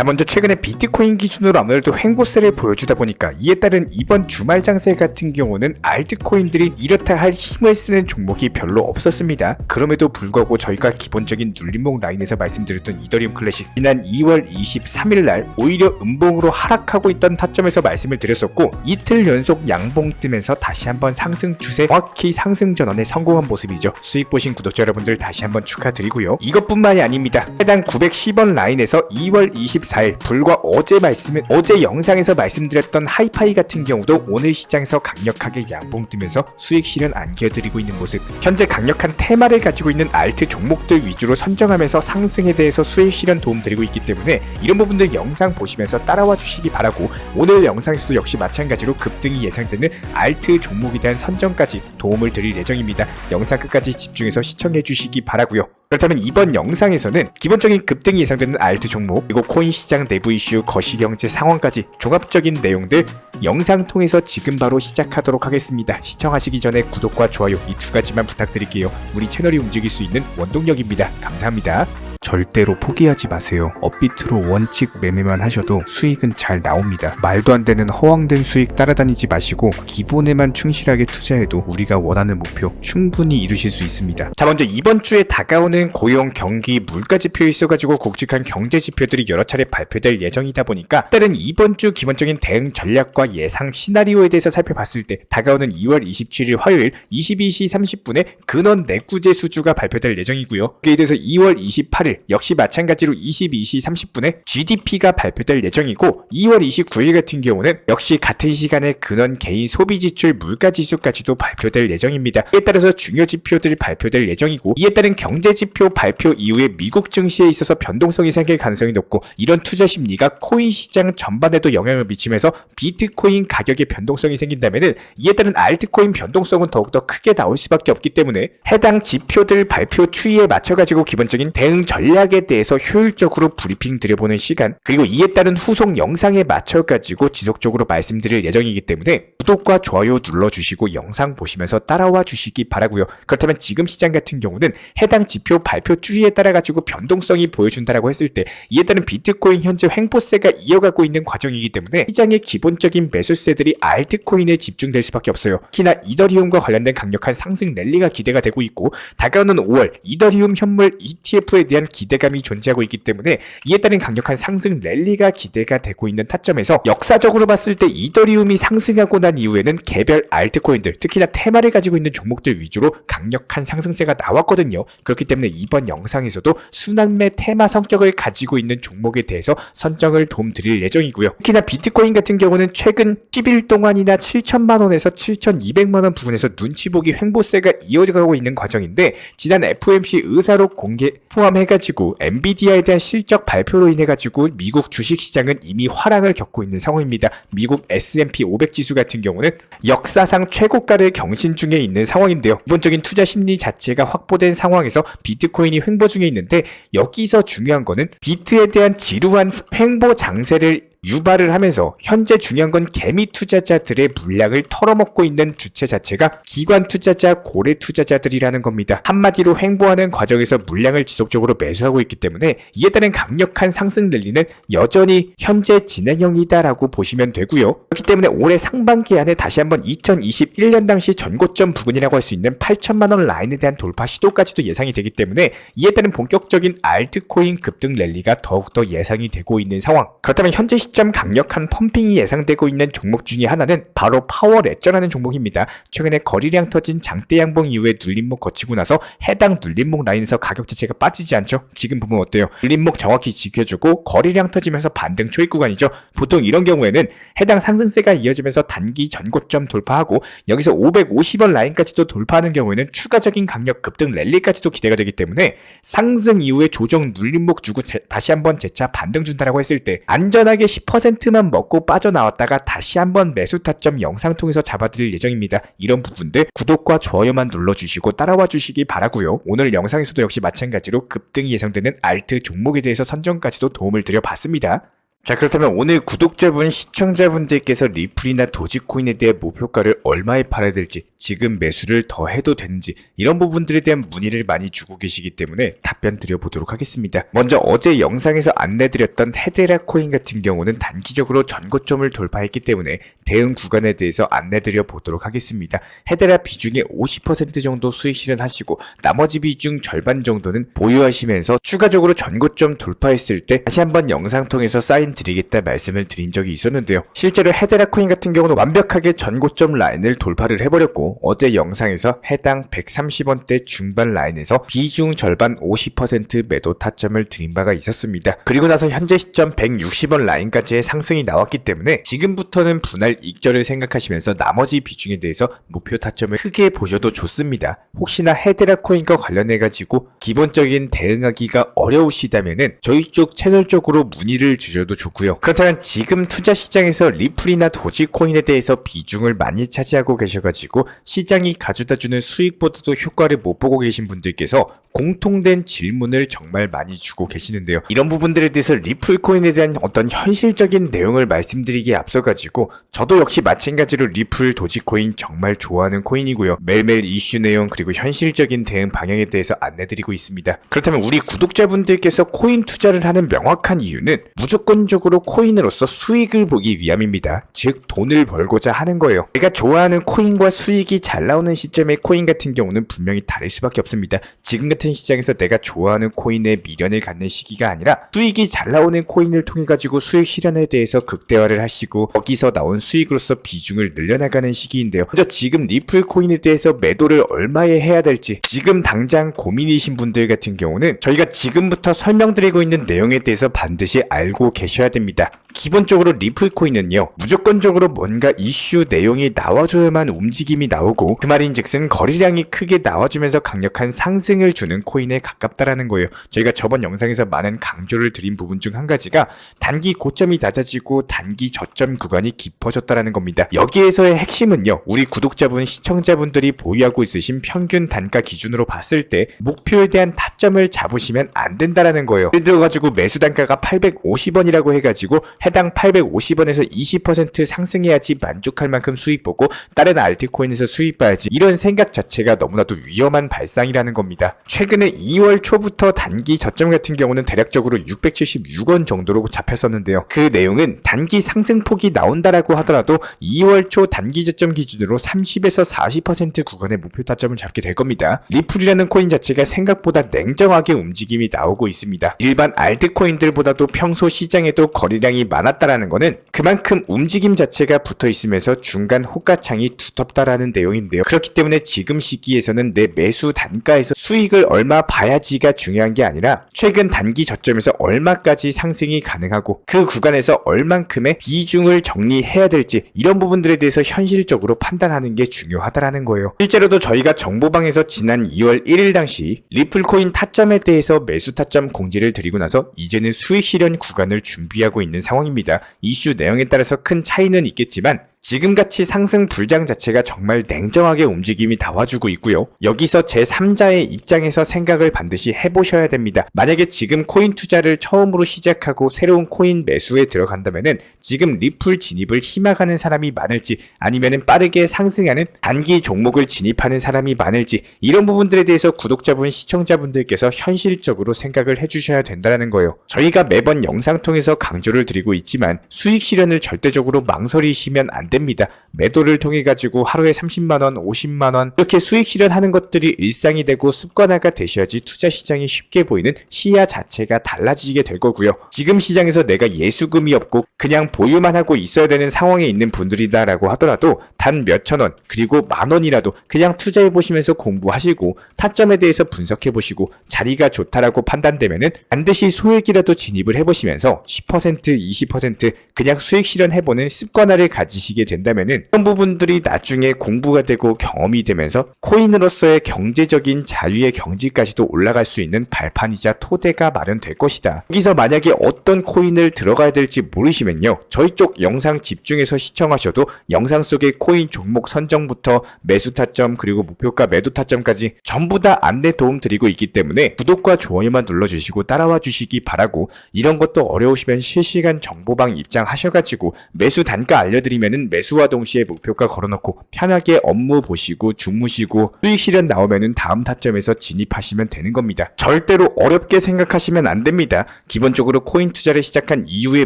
자, 먼저 최근에 비트코인 기준으로 아무래도 횡보세를 보여주다 보니까 이에 따른 이번 주말 장세 같은 경우는 알트코인들이 이렇다 할 힘을 쓰는 종목이 별로 없었습니다. 그럼에도 불구하고 저희가 기본적인 눌림목 라인에서 말씀드렸던 이더리움 클래식 지난 2월 23일 날 오히려 음봉으로 하락하고 있던 타점에서 말씀을 드렸었고, 이틀 연속 양봉 뜨면서 다시 한번 상승 추세, 정확히 상승 전환에 성공한 모습이죠. 수익 보신 구독자 여러분들 다시 한번 축하드리고요. 이것뿐만이 아닙니다. 해당 910원 라인에서 2월 24일 불과 어제 영상에서 말씀드렸던 하이파이 같은 경우도 오늘 시장에서 강력하게 양봉 뜨면서 수익 실현 안겨드리고 있는 모습, 현재 강력한 테마를 가지고 있는 알트 종목들 위주로 선정하면서 상승에 대해서 수익 실현 도움드리고 있기 때문에 이런 부분들 영상 보시면서 따라와 주시기 바라고, 오늘 영상에서도 역시 마찬가지로 급등이 예상되는 알트 종목에 대한 선정까지 도움을 드릴 예정입니다. 영상 끝까지 집중해서 시청해 주시기 바라고요. 그렇다면 이번 영상에서는 기본적인 급등이 예상되는 알트 종목, 그리고 코인 시장 내부 이슈, 거시경제 상황까지 종합적인 내용들 영상 통해서 지금 바로 시작하도록 하겠습니다. 시청하시기 전에 구독과 좋아요 이 두 가지만 부탁드릴게요. 우리 채널이 움직일 수 있는 원동력입니다. 감사합니다. 절대로 포기하지 마세요. 업비트로 원칙 매매만 하셔도 수익은 잘 나옵니다. 말도 안 되는 허황된 수익 따라다니지 마시고 기본에만 충실하게 투자해도 우리가 원하는 목표 충분히 이루실 수 있습니다. 자, 먼저 이번 주에 다가오는 고용, 경기, 물가 지표에 있어가지고 굵직한 경제 지표들이 여러 차례 발표될 예정이다 보니까 일단은 이번 주 기본적인 대응 전략과 예상 시나리오에 대해서 살펴봤을 때 다가오는 2월 27일 화요일 22시 30분에 근원 내구재 수주가 발표될 예정이고요. 그에 대해서 2월 28일 역시 마찬가지로 22시 30분에 GDP가 발표될 예정이고, 2월 29일 같은 경우는 역시 같은 시간에 근원 개인 소비지출 물가지수까지도 발표될 예정입니다. 이에 따라서 중요 지표들이 발표될 예정이고, 이에 따른 경제지표 발표 이후에 미국 증시에 있어서 변동성이 생길 가능성이 높고, 이런 투자 심리가 코인 시장 전반에도 영향을 미치면서 비트코인 가격에 변동성이 생긴다면 이에 따른 알트코인 변동성은 더욱더 크게 나올 수밖에 없기 때문에 해당 지표들 발표 추이에 맞춰가지고 기본적인 대응 전략에 대해서 효율적으로 브리핑 드려보는 시간, 그리고 이에 따른 후속 영상에 맞춰가지고 지속적으로 말씀드릴 예정이기 때문에 구독과 좋아요 눌러주시고 영상 보시면서 따라와 주시기 바라고요. 그렇다면 지금 시장 같은 경우는 해당 지표 발표 추이에 따라가지고 변동성이 보여준다라고 했을 때 이에 따른 비트코인 현재 횡보세가 이어가고 있는 과정이기 때문에 시장의 기본적인 매수세들이 알트코인에 집중될 수밖에 없어요. 특히나 이더리움과 관련된 강력한 상승 랠리가 기대가 되고 있고, 다가오는 5월 이더리움 현물 ETF에 대한 기대감이 존재하고 있기 때문에 이에 따른 강력한 상승 랠리가 기대가 되고 있는 타점에서 역사적으로 봤을 때 이더리움이 상승하고 난 이후에는 개별 알트코인들, 특히나 테마를 가지고 있는 종목들 위주로 강력한 상승세가 나왔거든요. 그렇기 때문에 이번 영상에서도 순환매 테마 성격을 가지고 있는 종목에 대해서 선정을 도움드릴 예정이고요. 특히나 비트코인 같은 경우는 최근 10일 동안이나 7천만원에서 7,200만원 부근에서 눈치보기 횡보세가 이어져가고 있는 과정인데, 지난 FOMC 의사록 공개 포함해가지고 엔비디아에 대한 실적 발표로 인해가지고 미국 주식시장은 이미 화랑을 겪고 있는 상황입니다. 미국 S&P 500 지수 같은 경우는 역사상 최고가를 경신 중에 있는 상황인데요. 기본적인 투자 심리 자체가 확보된 상황에서 비트코인이 횡보 중에 있는데, 여기서 중요한 거는 비트에 대한 지루한 횡보 장세를 유발을 하면서 현재 중요한 건 개미 투자자들의 물량을 털어먹고 있는 주체 자체가 기관 투자자, 고래 투자자들이라는 겁니다. 한마디로 횡보하는 과정에서 물량을 지속적으로 매수하고 있기 때문에 이에 따른 강력한 상승 랠리는 여전히 현재 진행형이다라고 보시면 되고요. 그렇기 때문에 올해 상반기 안에 다시 한번 2021년 당시 전고점 부근이라고 할 수 있는 8천만원 라인에 대한 돌파 시도까지도 예상이 되기 때문에 이에 따른 본격적인 알트코인 급등 랠리가 더욱더 예상이 되고 있는 상황. 그렇다면 현재 시점 강력한 펌핑이 예상되고 있는 종목 중에 하나는 바로 파워레저라는 종목입니다. 최근에 거래량 터진 장대 양봉 이후에 눌림목 거치고 나서 해당 눌림목 라인에서 가격 자체가 빠지지 않죠. 지금 보면 어때요? 눌림목 정확히 지켜주고 거래량 터지면서 반등 초입 구간이죠. 보통 이런 경우에는 해당 상승세가 이어지면서 단기 전고점 돌파하고 여기서 550원 라인까지도 돌파하는 경우에는 추가적인 강력 급등 랠리까지도 기대가 되기 때문에 상승 이후에 조정 눌림목 주고 다시 한번 재차 반등 준다라고 했을 때 안전하게 10%만 먹고 빠져나왔다가 다시 한번 매수 타점 영상 통해서 잡아드릴 예정입니다. 이런 부분들 구독과 좋아요만 눌러주시고 따라와 주시기 바라고요. 오늘 영상에서도 역시 마찬가지로 급등이 예상되는 알트 종목에 대해서 선정까지도 도움을 드려봤습니다. 자, 그렇다면 오늘 구독자분, 시청자분들께서 리플이나 도지코인에 대한 목표가를 얼마에 팔아야 될지, 지금 매수를 더 해도 되는지, 이런 부분들에 대한 문의를 많이 주고 계시기 때문에 답변 드려보도록 하겠습니다. 먼저 어제 영상에서 안내드렸던 헤데라 코인 같은 경우는 단기적으로 전고점을 돌파했기 때문에 대응 구간에 대해서 안내드려 보도록 하겠습니다. 헤데라 비중의 50% 정도 수익 실현하시고 나머지 비중 절반 정도는 보유하시면서 추가적으로 전고점 돌파했을 때 다시 한번 영상 통해서 사인 드리겠다 말씀을 드린 적이 있었는데요. 실제로 헤데라 코인 같은 경우는 완벽하게 전고점 라인을 돌파를 해버렸고 어제 영상에서 해당 130원대 중반 라인에서 비중 절반 50% 매도 타점을 드린 바가 있었습니다. 그리고 나서 현재 시점 160원 라인까지의 상승이 나왔기 때문에 지금부터는 분할 익절을 생각하시면서 나머지 비중에 대해서 목표 타점을 크게 보셔도 좋습니다. 혹시나 헤데라 코인과 관련해가지고 기본적인 대응하기가 어려우시다면은 저희 쪽 채널 쪽으로 문의를 주셔도 좋고요. 그렇다면 지금 투자 시장에서 리플이나 도지코인에 대해서 비중을 많이 차지하고 계셔가지고 시장이 가져다주는 수익보다도 효과를 못 보고 계신 분들께서 공통된 질문을 정말 많이 주고 계시는데요. 이런 부분들에 대해서 리플 코인에 대한 어떤 현실적인 내용을 말씀드리기에 앞서가지고 저도 역시 마찬가지로 리플, 도지코인 정말 좋아하는 코인이고요. 매일매일 이슈 내용 그리고 현실적인 대응 방향에 대해서 안내드리고 있습니다. 그렇다면 우리 구독자분들께서 코인 투자를 하는 명확한 이유는 무조건적으로 코인으로서 수익을 보기 위함입니다. 즉 돈을 벌고자 하는 거예요. 내가 좋아하는 코인과 수익이 잘 나오는 시점의 코인 같은 경우는 분명히 다를 수밖에 없습니다. 지금 같은 시장에서 내가 좋아하는 코인에 미련을 갖는 시기가 아니라 수익이 잘 나오는 코인을 통해 가지고 수익 실현에 대해서 극대화를 하시고 거기서 나온 수익으로서 비중을 늘려나가는 시기인데요. 먼저 지금 리플 코인에 대해서 매도를 얼마에 해야 될지 지금 당장 고민이신 분들 같은 경우는 저희가 지금부터 설명드리고 있는 내용에 대해서 반드시 알고 계셔야 됩니다. 기본적으로 리플 코인은요, 무조건적으로 뭔가 이슈 내용이 나와줘야만 움직임이 나오고 그 말인즉슨 거래량이 크게 나와주면서 강력한 상승을 주는 코인에 가깝다라는 거예요. 저희가 저번 영상에서 많은 강조를 드린 부분 중 한 가지가 단기 고점이 낮아지고 단기 저점 구간이 깊어졌다라는 겁니다. 여기에서의 핵심은요, 우리 구독자분, 시청자분들이 보유하고 있으신 평균 단가 기준으로 봤을 때 목표에 대한 타점을 잡으시면 안 된다라는 거예요. 예를 들어가지고 매수 단가가 850원이라고 해가지고 해당 850원에서 20% 상승해야지 만족할 만큼 수익 보고 다른 알트코인에서 수익 봐야지, 이런 생각 자체가 너무나도 위험한 발상이라는 겁니다. 최근에 2월 초부터 단기 저점 같은 경우는 대략적으로 676원 정도로 잡혔었는데요. 그 내용은 단기 상승폭이 나온다라고 하더라도 2월 초 단기 저점 기준으로 30에서 40% 구간의 목표 타점을 잡게 될 겁니다. 리플이라는 코인 자체가 생각보다 냉정하게 움직임이 나오고 있습니다. 일반 알트코인들보다도 평소 시장에도 거래량이 많았다라는 거는 그만큼 움직임 자체가 붙어 있으면서 중간 호가창이 두텁다라는 내용인데요. 그렇기 때문에 지금 시기에서는 내 매수 단가에서 수익을 얼마 봐야지가 중요한 게 아니라 최근 단기 저점에서 얼마까지 상승이 가능하고 그 구간에서 얼만큼의 비중을 정리해야 될지, 이런 부분들에 대해서 현실적으로 판단하는 게 중요하다라는 거예요. 실제로도 저희가 정보방에서 지난 2월 1일 당시 리플 코인 타점에 대해서 매수 타점 공지를 드리고 나서 이제는 수익 실현 구간을 준비하고 있는 상황입니다. 이슈 내용에 따라서 큰 차이는 있겠지만 지금같이 상승 불장 자체가 정말 냉정하게 움직임이 나와주고 있고요. 여기서 제3자의 입장에서 생각을 반드시 해보셔야 됩니다. 만약에 지금 코인 투자를 처음으로 시작하고 새로운 코인 매수에 들어간다면은 지금 리플 진입을 희망하는 사람이 많을지, 아니면은 빠르게 상승하는 단기 종목을 진입하는 사람이 많을지, 이런 부분들에 대해서 구독자분, 시청자분들께서 현실적으로 생각을 해주셔야 된다는 거예요. 저희가 매번 영상 통해서 강조를 드리고 있지만 수익 실현을 절대적으로 망설이시면 안 됩니다. 매도를 통해 가지고 하루에 30만원, 50만원 이렇게 수익 실현하는 것들이 일상이 되고 습관화가 되셔야지 투자 시장이 쉽게 보이는 시야 자체가 달라지게 될 거고요. 지금 시장에서 내가 예수금이 없고 그냥 보유만 하고 있어야 되는 상황에 있는 분들이다라고 하더라도 단 몇천원 그리고 만원이라도 그냥 투자해 보시면서 공부하시고 타점에 대해서 분석해 보시고 자리가 좋다라고 판단되면은 반드시 소액이라도 진입을 해보시면서 10%, 20% 그냥 수익 실현해보는 습관화를 가지시게 하시게 된다면은 이런 부분들이 나중에 공부가 되고 경험이 되면서 코인으로서의 경제적인 자유의 경지까지도 올라갈 수 있는 발판이자 토대가 마련될 것이다. 여기서 만약에 어떤 코인을 들어가야 될지 모르시면요, 저희 쪽 영상 집중해서 시청하셔도 영상 속의 코인 종목 선정부터 매수 타점 그리고 목표가 매도 타점까지 전부 다 안내 도움 드리고 있기 때문에 구독과 좋아요만 눌러주시고 따라와 주시기 바라고, 이런 것도 어려우시면 실시간 정보방 입장하셔가지고 매수 단가 알려드리면은 매수와 동시에 목표가 걸어놓고 편하게 업무 보시고 주무시고 수익 실현 나오면은 다음 타점에서 진입하시면 되는 겁니다. 절대로 어렵게 생각하시면 안 됩니다. 기본적으로 코인 투자를 시작한 이후의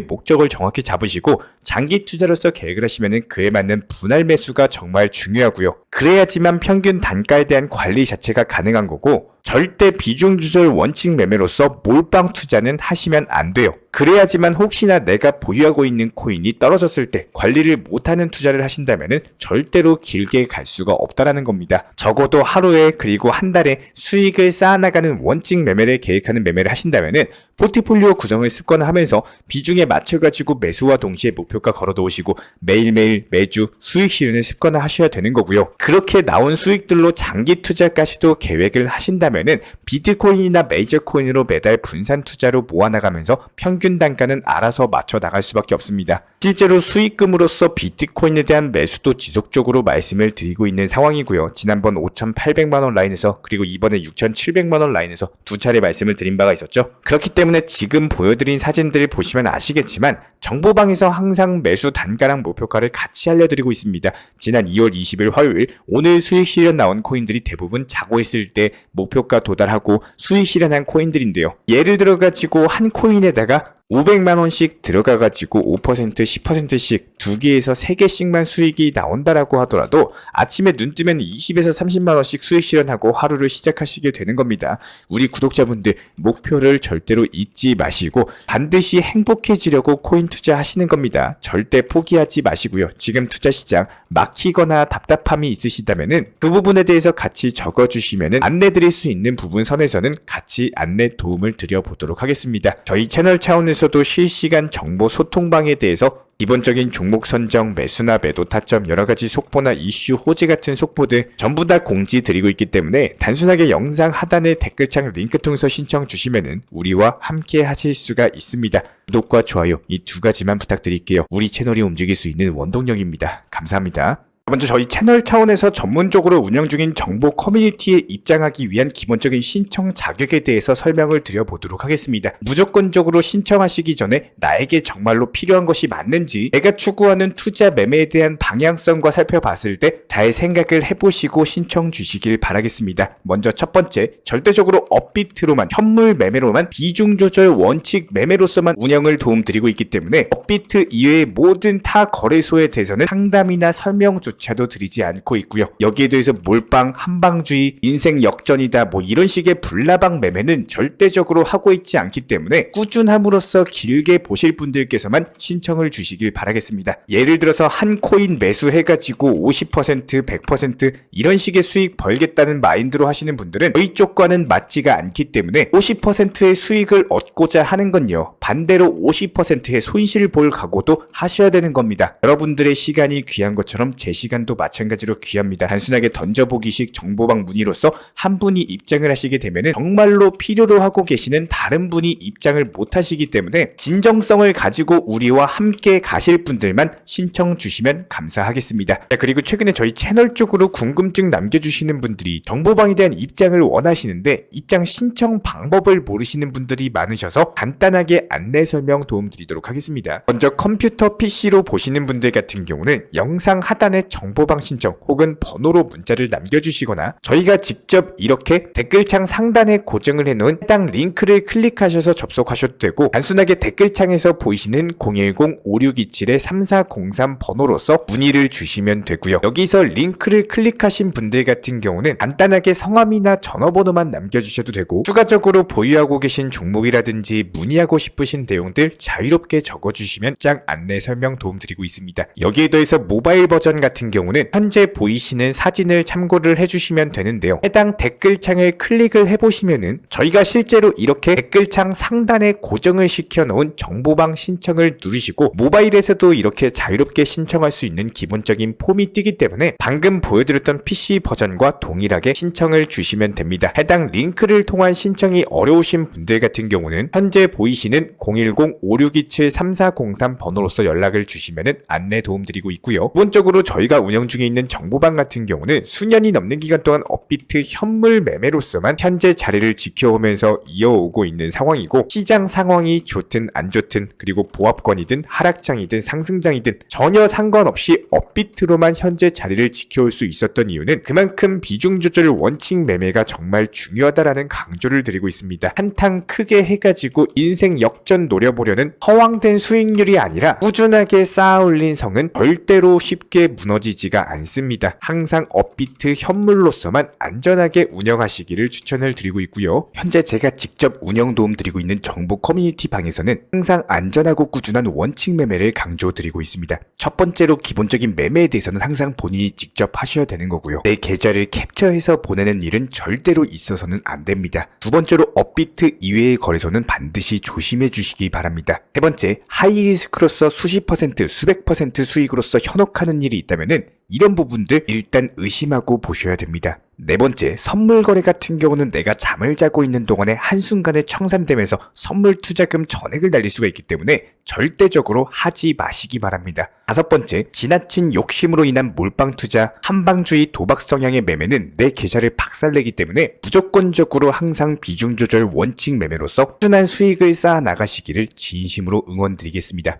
목적을 정확히 잡으시고 장기 투자로서 계획을 하시면은 그에 맞는 분할 매수가 정말 중요하고요. 그래야지만 평균 단가에 대한 관리 자체가 가능한 거고, 절대 비중 조절 원칙 매매로서 몰빵 투자는 하시면 안 돼요. 그래야지만 혹시나 내가 보유하고 있는 코인이 떨어졌을 때 관리를 못하는 투자를 하신다면은 절대로 길게 갈 수가 없다라는 겁니다. 적어도 하루에 그리고 한 달에 수익을 쌓아나가는 원칙 매매를 계획하는 매매를 하신다면은 포트폴리오 구성을 습관화하면서 비중에 맞춰가지고 매수와 동시에 목표가 걸어놓으시고 매일매일 매주 수익 실현을 습관화하셔야 되는 거고요. 그렇게 나온 수익들로 장기 투자까지도 계획을 하신다면은 비트코인이나 메이저 코인으로 매달 분산 투자로 모아나가면서 평균 단가는 알아서 맞춰 나갈 수밖에 없습니다. 실제로 수익금으로서 비트코인에 대한 매수도 지속적으로 말씀을 드리고 있는 상황이고요. 지난번 5,800만원 라인에서 그리고 이번에 6,700만원 라인에서 두 차례 말씀을 드린 바가 있었죠. 그렇기 때문에 지금 보여드린 사진들을 보시면 아시겠지만 정보방에서 항상 매수 단가랑 목표가를 같이 알려드리고 있습니다. 지난 2월 20일 화요일 오늘 수익 실현 나온 코인들이 대부분 자고 있을 때 목표가 도달하고 수익 실현한 코인들인데요. 예를 들어가지고 한 코인에다가 500만원씩 들어가가지고 5%, 10%씩 2개에서 3개씩만 수익이 나온다라고 하더라도 아침에 눈 뜨면 20에서 30만원씩 수익 실현하고 하루를 시작하시게 되는 겁니다. 우리 구독자분들 목표를 절대로 잊지 마시고 반드시 행복해지려고 코인 투자하시는 겁니다. 절대 포기하지 마시고요. 지금 투자 시장 막히거나 답답함이 있으시다면은 그 부분에 대해서 같이 적어주시면은 안내 드릴 수 있는 부분 선에서는 같이 안내 도움을 드려보도록 하겠습니다. 저희 채널 차원에서도 실시간 정보 소통방에 대해서 기본적인 종목 선정, 매수나 매도 타점, 여러가지 속보나 이슈, 호재 같은 속보들 전부 다 공지 드리고 있기 때문에 단순하게 영상 하단의 댓글창 링크 통해서 신청 주시면은 우리와 함께 하실 수가 있습니다. 구독과 좋아요 이 두 가지만 부탁드릴게요. 우리 채널이 움직일 수 있는 원동력입니다. 감사합니다. 먼저 저희 채널 차원에서 전문적으로 운영 중인 정보 커뮤니티에 입장하기 위한 기본적인 신청 자격에 대해서 설명을 드려보도록 하겠습니다. 무조건적으로 신청하시기 전에 나에게 정말로 필요한 것이 맞는지, 내가 추구하는 투자 매매에 대한 방향성과 살펴봤을 때 잘 생각을 해보시고 신청 주시길 바라겠습니다. 먼저 첫 번째, 절대적으로 업비트로만, 현물 매매로만, 비중 조절 원칙 매매로서만 운영을 도움드리고 있기 때문에 업비트 이외의 모든 타 거래소에 대해서는 상담이나 설명조차도 드리지 않고 있고요. 여기에 대해서 몰빵, 한방주의, 인생 역전이다 뭐 이런 식의 불나방 매매는 절대적으로 하고 있지 않기 때문에 꾸준함으로써 길게 보실 분들께서만 신청을 주시길 바라겠습니다. 예를 들어서 한 코인 매수해가지고 50%, 100% 이런 식의 수익 벌겠다는 마인드로 하시는 분들은 저희 쪽과는 맞지가 않기 때문에 50%의 수익을 얻고자 하는 건요, 반대로 50%의 손실을 볼 각오도 하셔야 되는 겁니다. 여러분들의 시간이 귀한 것처럼 제 시간도 마찬가지로 귀합니다. 단순하게 던져보기식 정보방 문의로서 한 분이 입장을 하시게 되면 정말로 필요로 하고 계시는 다른 분이 입장을 못 하시기 때문에 진정성을 가지고 우리와 함께 가실 분들만 신청 주시면 감사하겠습니다. 자, 그리고 최근에 저희 채널 쪽으로 궁금증 남겨주시는 분들이 정보방에 대한 입장을 원하시는데 입장 신청 방법을 모르시는 분들이 많으셔서 간단하게 안내 설명 도움드리도록 하겠습니다. 먼저 컴퓨터 PC로 보시는 분들 같은 경우는 영상 하단에 정보방 신청 혹은 번호로 문자를 남겨주시거나 저희가 직접 이렇게 댓글창 상단에 고정을 해놓은 해당 링크를 클릭하셔서 접속하셔도 되고, 단순하게 댓글창에서 보이시는 010-5627-3403 번호로서 문의를 주시면 되고요. 여기서 링크를 클릭하신 분들 같은 경우는 간단하게 성함이나 전화번호만 남겨주셔도 되고, 추가적으로 보유하고 계신 종목이라든지 문의하고 싶으신 내용들 자유롭게 적어주시면 짱 안내 설명 도움드리고 있습니다. 여기에 더해서 모바일 버전 같은 같은 경우는 현재 보이시는 사진을 참고를 해주시면 되는데요. 해당 댓글창을 클릭을 해보시면은 저희가 실제로 이렇게 댓글창 상단에 고정을 시켜놓은 정보방 신청을 누르시고 모바일에서도 이렇게 자유롭게 신청할 수 있는 기본적인 폼이 뜨기 때문에 방금 보여드렸던 PC 버전과 동일하게 신청을 주시면 됩니다. 해당 링크를 통한 신청이 어려우신 분들 같은 경우는 현재 보이시는 010-5627-3403 번호로서 연락을 주시면 안내 도움드리고 있고요. 기본적으로 저희가 운영 중에 있는 정보방 같은 경우는 수년이 넘는 기간 동안 업비트 현물 매매로서만 현재 자리를 지켜오면서 이어오고 있는 상황이고, 시장 상황이 좋든 안 좋든 그리고 보합권이든 하락장이든 상승장이든 전혀 상관없이 업비트로만 현재 자리를 지켜올 수 있었던 이유는 그만큼 비중 조절 원칙 매매가 정말 중요하다라는 강조를 드리고 있습니다. 한탕 크게 해가지고 인생 역전 노려보려는 허황된 수익률이 아니라 꾸준하게 쌓아올린 성은 절대로 쉽게 무너지지가 않습니다. 항상 업비트 현물로서만 안전하게 운영하시기를 추천을 드리고 있고요. 현재 제가 직접 운영 도움 드리고 있는 정보 커뮤니티 방에서는 항상 안전하고 꾸준한 원칙 매매를 강조드리고 있습니다. 첫 번째로 기본적인 매매에 대해서는 항상 본인이 직접 하셔야 되는 거고요. 내 계좌를 캡처해서 보내는 일은 절대로 있어서는 안 됩니다. 두 번째로 업비트 이외의 거래소는 반드시 조심해 주시기 바랍니다. 세 번째, 하이리스크로서 수십 퍼센트, 수백 퍼센트 수익으로서 현혹하는 일이 있다면은 이런 부분들 일단 의심하고 보셔야 됩니다. 네 번째, 선물 거래 같은 경우는 내가 잠을 자고 있는 동안에 한순간에 청산되면서 선물 투자금 전액을 날릴 수가 있기 때문에 절대적으로 하지 마시기 바랍니다. 다섯 번째, 지나친 욕심으로 인한 몰빵 투자, 한방주의 도박 성향의 매매는 내 계좌를 박살내기 때문에 무조건적으로 항상 비중 조절 원칙 매매로서 꾸준한 수익을 쌓아 나가시기를 진심으로 응원드리겠습니다.